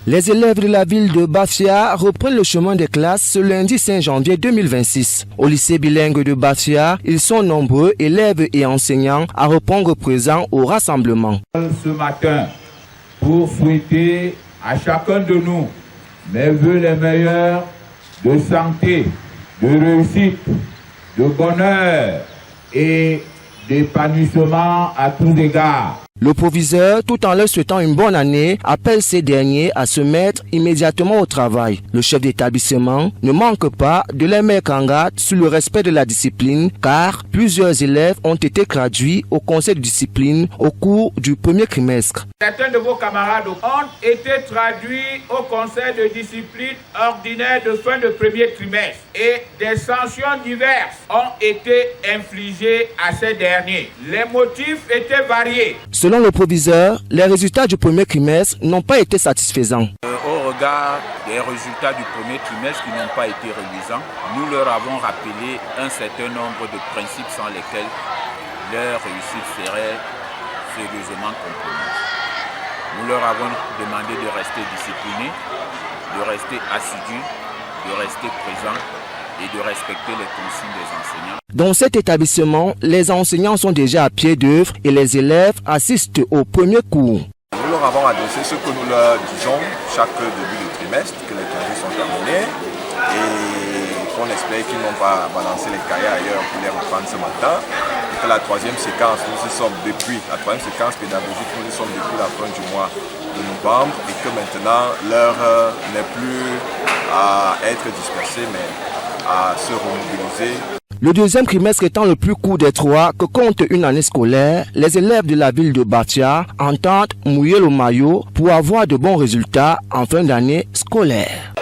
Les élèves de la ville de Bafia reprennent le chemin des classes ce lundi 5 janvier 2026. Au lycée bilingue de Bafia, ils sont nombreux, élèves et enseignants, à répondre présents au rassemblement. Ce matin, pour souhaiter à chacun de nous mes vœux les meilleurs de santé, de réussite, de bonheur et d'épanouissement à tous égards. Le proviseur, tout en leur souhaitant une bonne année, appelle ces derniers à se mettre immédiatement au travail. Le chef d'établissement ne manque pas de les mettre en garde sur le respect de la discipline, car plusieurs élèves ont été traduits au conseil de discipline au cours du premier trimestre. Certains de vos camarades ont été traduits au conseil de discipline ordinaire de fin de premier trimestre et des sanctions diverses ont été infligées à ces derniers. Les motifs étaient variés. Selon le proviseur, les résultats du premier trimestre n'ont pas été satisfaisants. Au regard des résultats du premier trimestre qui n'ont pas été reluisants, nous leur avons rappelé un certain nombre de principes sans lesquels leur réussite serait sérieusement compromise. Nous leur avons demandé de rester disciplinés, de rester assidus, de rester présents et de respecter les consignes des enseignants. Dans cet établissement, les enseignants sont déjà à pied d'œuvre et les élèves assistent au premier cours. Nous leur avons adressé ce que nous leur disons chaque début de trimestre, que les cahiers sont terminés et qu'on espère qu'ils n'ont pas balancé les cahiers ailleurs pour les reprendre ce matin. Et que la troisième séquence, nous y sommes depuis, la troisième séquence pédagogique, nous y sommes depuis la fin du mois de novembre et que maintenant l'heure n'est plus à être dispersée mais à se remobiliser. Le deuxième trimestre étant le plus court des trois que compte une année scolaire, les élèves de la ville de Bafia entendent mouiller le maillot pour avoir de bons résultats en fin d'année scolaire.